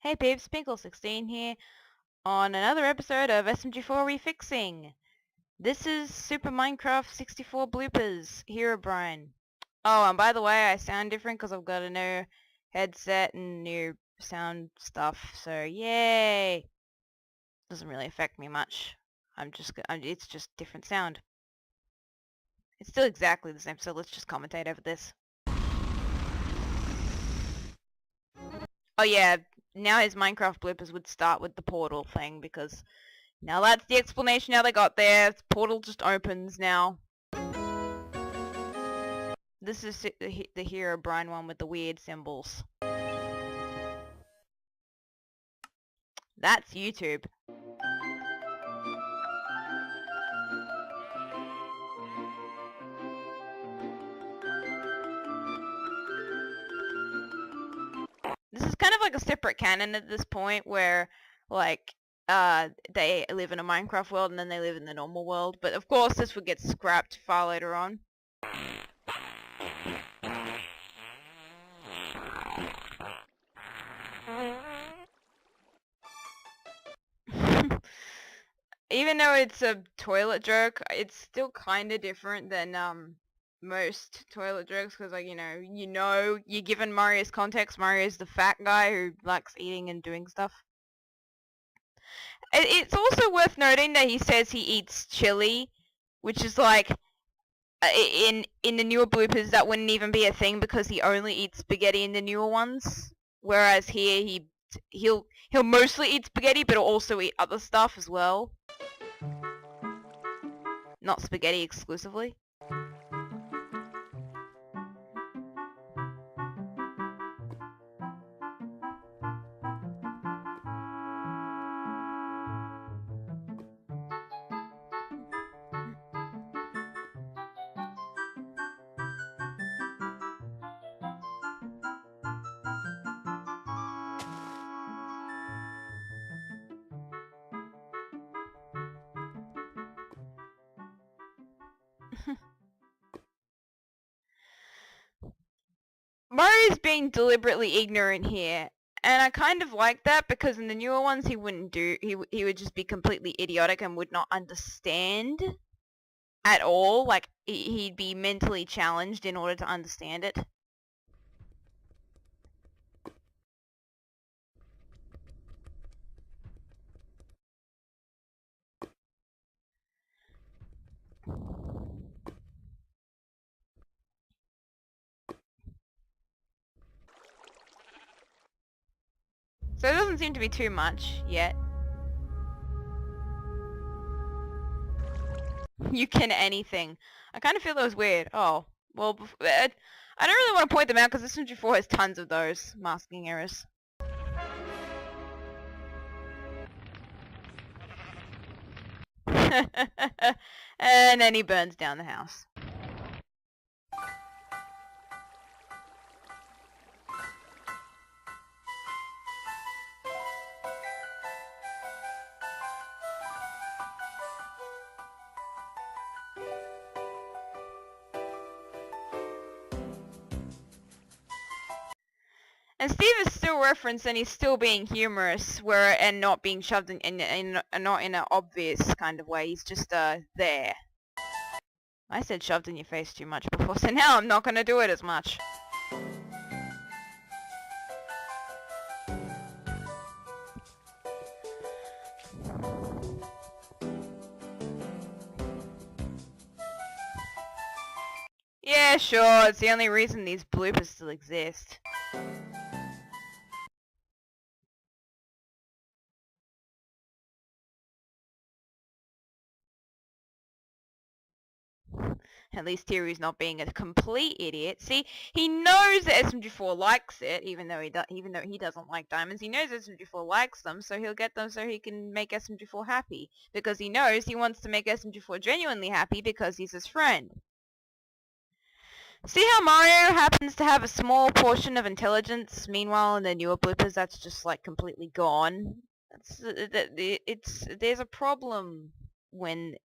Hey peeps, Pinkle16 here on another episode of SMG4 Refixing. This is Super Minecraft 64 Bloopers, Herobrine. Oh, and by the way, I sound different because I've got a new headset and new sound stuff, so yay! Doesn't really affect me much. It's just different sound. It's still exactly the same, so let's just commentate over this. Oh yeah, now his Minecraft bloopers would start with the portal thing because now that's the explanation how they got there. The portal just opens now. This is the Herobrine one with the weird symbols. That's YouTube. This is kind of like a separate canon at this point where, like, they live in a Minecraft world and then they live in the normal world. But of course this would get scrapped far later on. Even though it's a toilet joke, it's still kind of different than most toilet jokes because, like, you're given Mario's context. Mario's the fat guy who likes eating and doing stuff. It's also worth noting that he says he eats chili, which is like in the newer bloopers that wouldn't even be a thing because he only eats spaghetti in the newer ones. Whereas here he'll mostly eat spaghetti, but he'll also eat other stuff as well. Not spaghetti exclusively. Mario's being deliberately ignorant here, and I kind of like that because in the newer ones he wouldn't do. He would just be completely idiotic and would not understand at all. Like he'd be mentally challenged in order to understand it. So it doesn't seem to be too much yet. You can anything. I kind of feel that was weird. Oh, well, I don't really want to point them out because SMG4 has tons of those masking errors. And then he burns down the house. And Steve is still referenced and he's still being humorous and not being shoved in not in an obvious kind of way. He's just there. I said shoved in your face too much before, so now I'm not gonna do it as much. Yeah, sure, it's the only reason these bloopers still exist. At least here he's not being a complete idiot. See, he knows that SMG4 likes it, even though he doesn't like diamonds. He knows SMG4 likes them, so he'll get them so he can make SMG4 happy. Because he knows he wants to make SMG4 genuinely happy because he's his friend. See how Mario happens to have a small portion of intelligence? Meanwhile, in the newer bloopers, that's just like completely gone. There's a problem when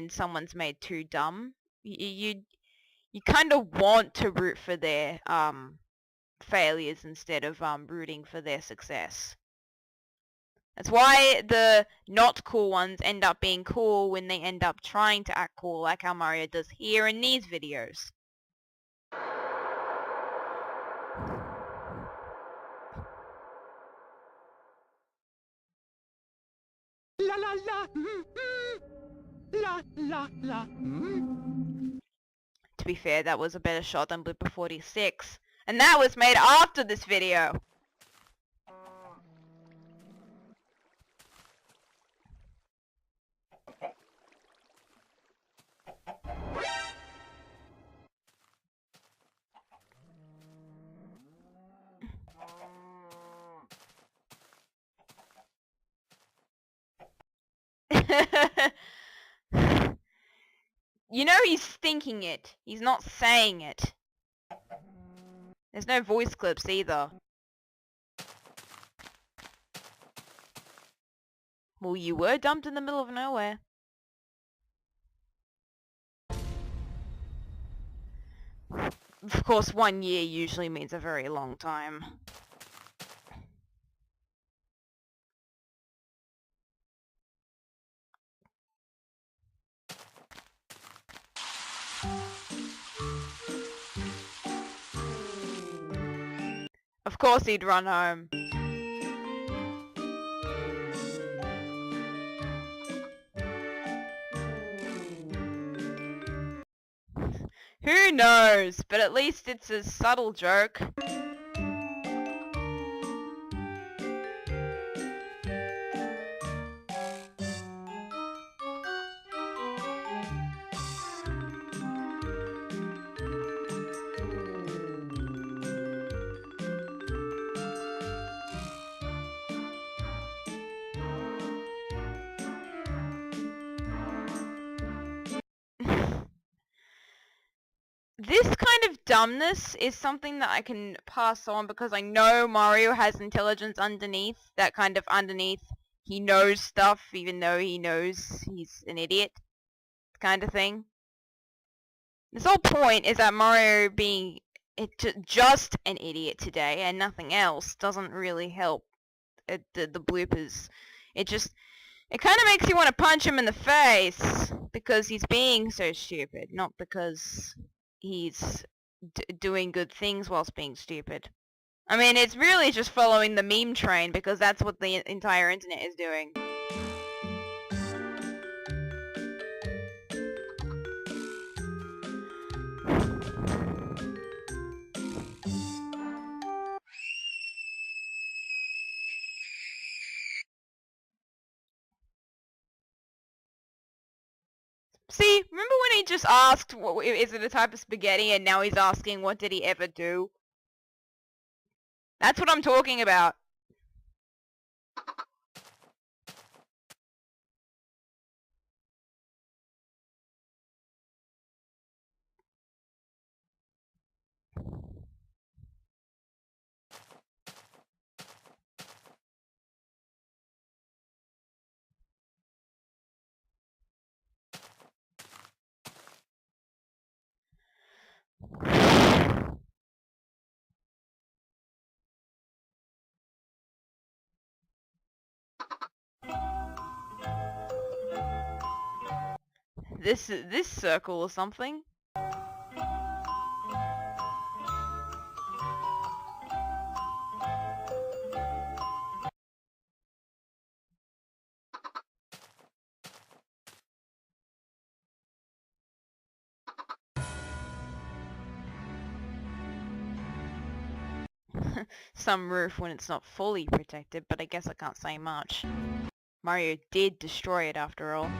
someone's made too dumb. You kind of want to root for their failures instead of rooting for their success. That's why the not cool ones end up being cool when they end up trying to act cool, like how Mario does here in these videos. La la la, la la la. To be fair, that was a better shot than Blooper 46, and that was made after this video. You know he's thinking it. He's not saying it. There's no voice clips either. Well, you were dumped in the middle of nowhere. Of course, 1 year usually means a very long time. Of course he'd run home. Who knows? But at least it's a subtle joke. This kind of dumbness is something that I can pass on because I know Mario has intelligence underneath, that kind of underneath, he knows stuff even though he knows he's an idiot kind of thing. This whole point is that Mario being just an idiot today and nothing else doesn't really help the bloopers. It kind of makes you want to punch him in the face because he's being so stupid, not because he's doing good things whilst being stupid. I mean, it's really just following the meme train because that's what the entire internet is doing. See, remember when he just asked, is it a type of spaghetti, and now he's asking, what did he ever do? That's what I'm talking about. This circle or something. Some roof when it's not fully protected, but I guess I can't say much. Mario did destroy it after all.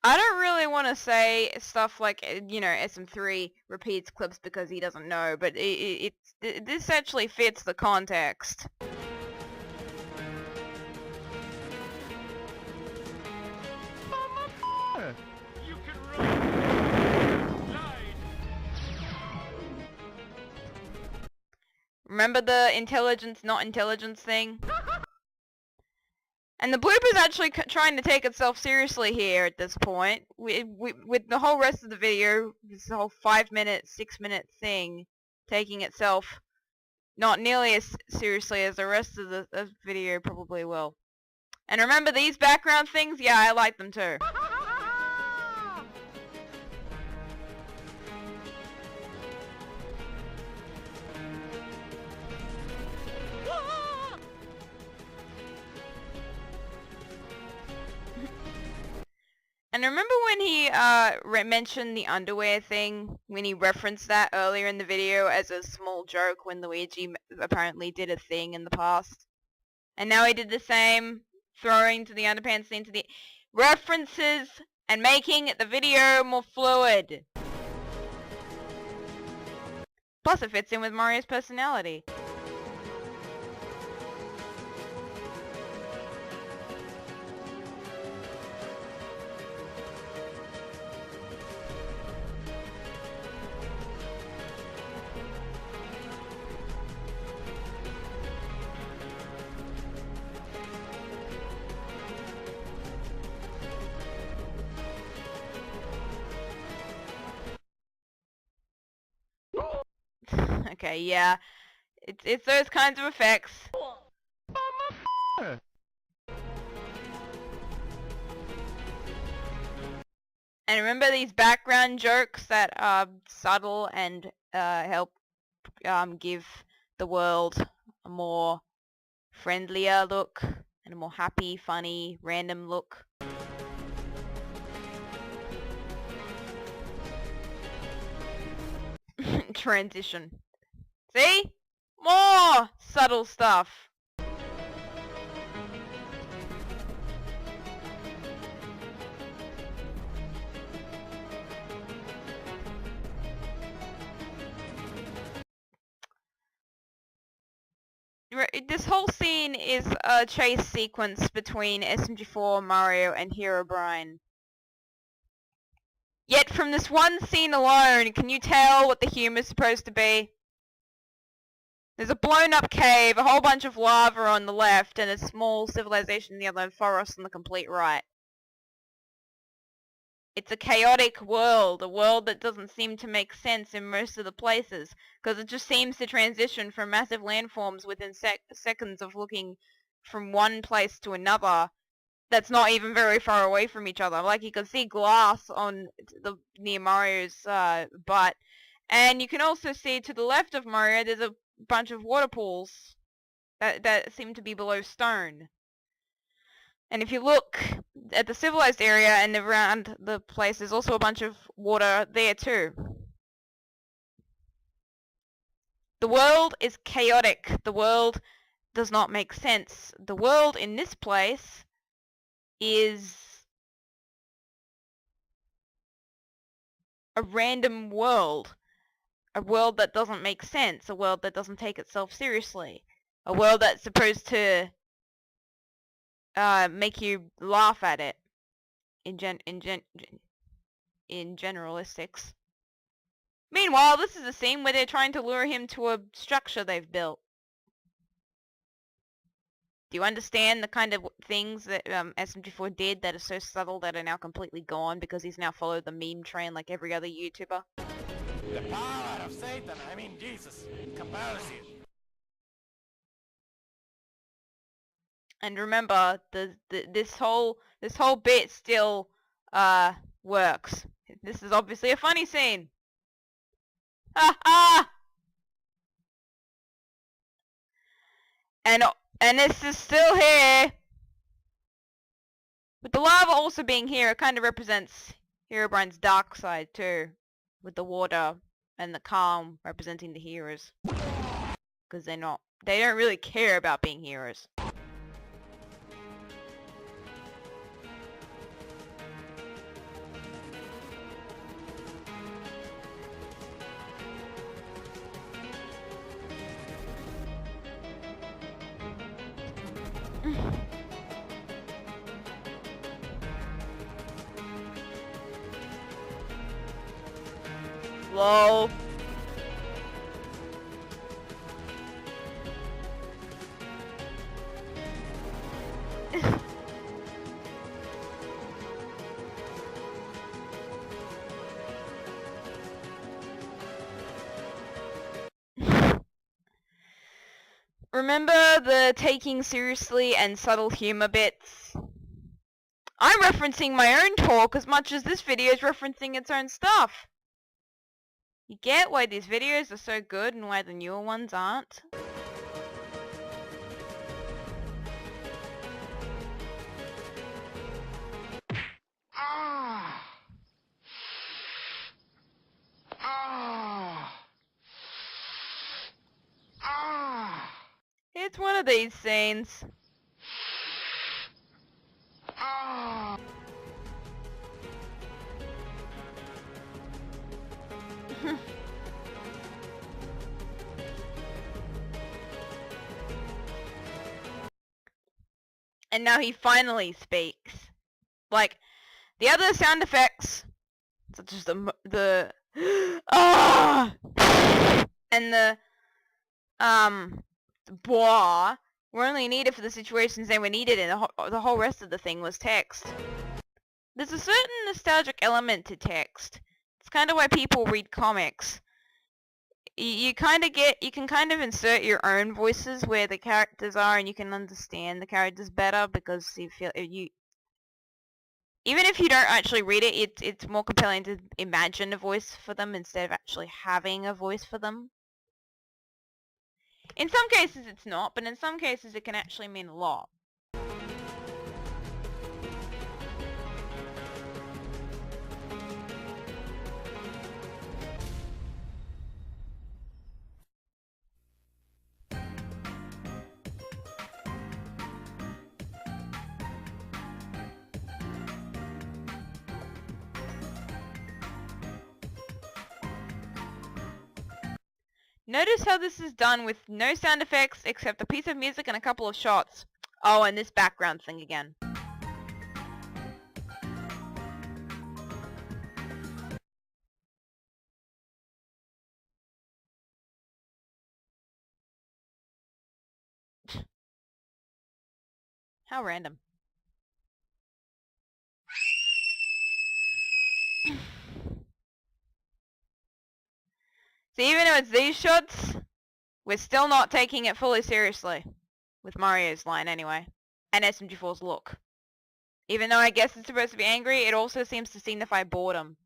I don't really want gonna say stuff like, you know, SM3 repeats clips because he doesn't know, but this actually fits the context. You can run. Remember the intelligence, not intelligence thing? And the Bloopers actually trying to take itself seriously here at this point. With the whole rest of the video, this whole 5-minute, 6-minute thing, taking itself not nearly as seriously as the rest of the video probably will. And remember these background things? Yeah, I like them too. And remember when he mentioned the underwear thing, when he referenced that earlier in the video as a small joke when Luigi apparently did a thing in the past? And now he did the same, throwing to the underpants into the references and making the video more fluid. Plus it fits in with Mario's personality. Okay, yeah. It's those kinds of effects. And remember these background jokes that are subtle and help give the world a more friendlier look and a more happy, funny, random look. Transition. See? More subtle stuff. This whole scene is a chase sequence between SMG4, Mario, and Herobrine. Yet from this one scene alone, can you tell what the humor is supposed to be? There's a blown up cave, a whole bunch of lava on the left, and a small civilization on the other, and forest on the complete right. It's a chaotic world, a world that doesn't seem to make sense in most of the places, because it just seems to transition from massive landforms within seconds of looking from one place to another that's not even very far away from each other. Like, you can see glass on near Mario's butt, and you can also see to the left of Mario there's a bunch of water pools that seem to be below stone. And if you look at the civilized area and around the place, there's also a bunch of water there too. The world is chaotic. The world does not make sense. The world in this place is a random world. A world that doesn't make sense. A world that doesn't take itself seriously. A world that's supposed to make you laugh at it in generalistics. Meanwhile, this is a scene where they're trying to lure him to a structure they've built. Do you understand the kind of things that SMG4 did that are so subtle that are now completely gone because he's now followed the meme train like every other YouTuber? The power of Satan, I mean Jesus, compels you. And remember, this whole bit still works. This is obviously a funny scene. Ha ha! And this is still here. With the lava also being here, it kind of represents Herobrine's dark side too, with the water and the calm representing the heroes, because they don't really care about being heroes. Lol. Remember the taking seriously and subtle humor bits? I'm referencing my own talk as much as this video is referencing its own stuff. You get why these videos are so good and why the newer ones aren't? Ah! Ah! Ah! It's one of these scenes. Ah! And now he finally speaks. Like, the other sound effects, such as the ah, and the blah, were only needed for the situations they were needed, and the whole rest of the thing was text. There's a certain nostalgic element to text. It's kind of why people read comics. You kind of you can kind of insert your own voices where the characters are, and you can understand the characters better because you feel even if you don't actually read it, it's more compelling to imagine a voice for them instead of actually having a voice for them. In some cases it's not, but in some cases it can actually mean a lot. Notice how this is done with no sound effects except a piece of music and a couple of shots. Oh, and this background thing again. How random. So even though it's these shots, we're still not taking it fully seriously. With Mario's line anyway. And SMG4's look. Even though I guess it's supposed to be angry, it also seems to signify boredom.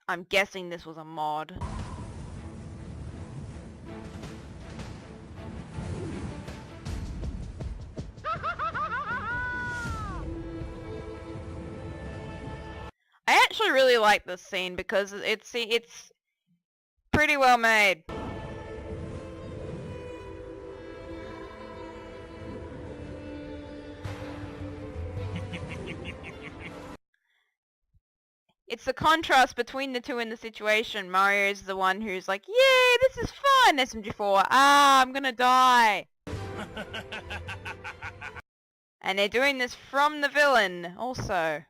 I'm guessing this was a mod. I actually really like this scene because it's pretty well made. It's the contrast between the two in the situation. Mario's the one who's like, yay, this is fun! SMG4, I'm gonna die! And they're doing this from the villain, also.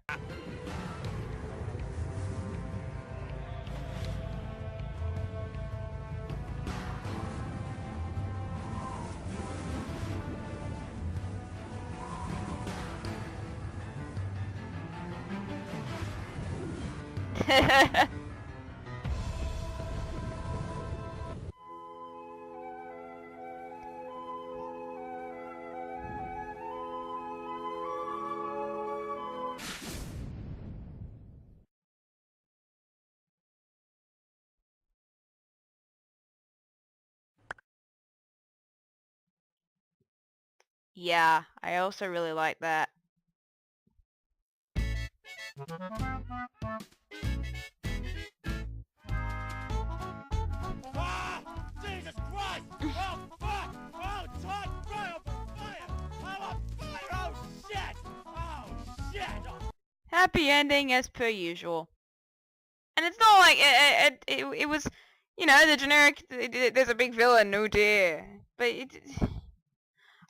Yeah, I also really like that. Ah! Jesus Christ! Oh, fuck! Oh, Todd, fire! Fire! I'm on fire! Oh, shit! Oh, shit! Oh. Happy ending as per usual. And it's not like it was, you know, the generic, there's a big villain, oh dear. But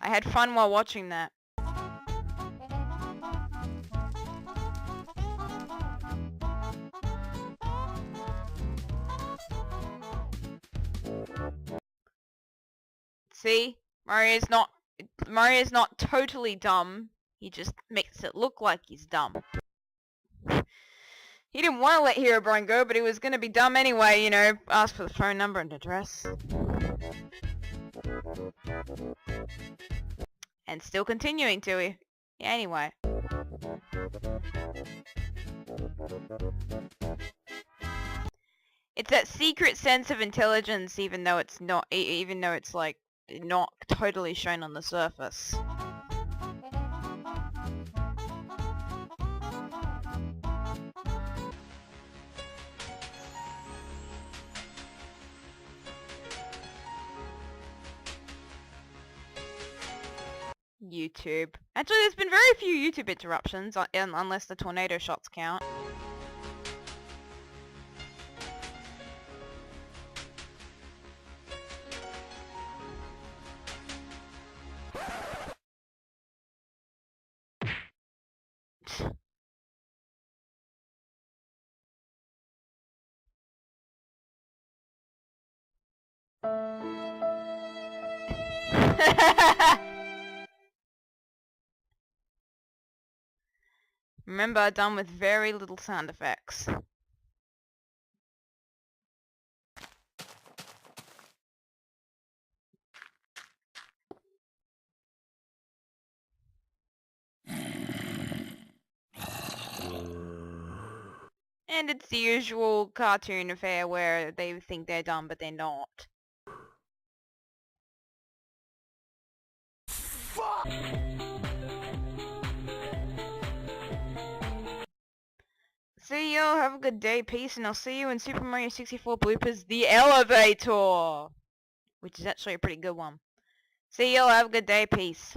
I had fun while watching that. See? Mario's not totally dumb. He just makes it look like he's dumb. He didn't want to let Herobrine go, but he was going to be dumb anyway, you know, ask for the phone number and address. And still continuing to, anyway. It's that secret sense of intelligence, even though it's not, even though it's like, not totally shown on the surface. YouTube. Actually, there's been very few YouTube interruptions, unless the tornado shots count. Remember, done with very little sound effects. And it's the usual cartoon affair where they think they're dumb but they're not. Fuck! See y'all, have a good day, peace, and I'll see you in Super Mario 64 Bloopers, The Elevator! Which is actually a pretty good one. See y'all, have a good day, peace.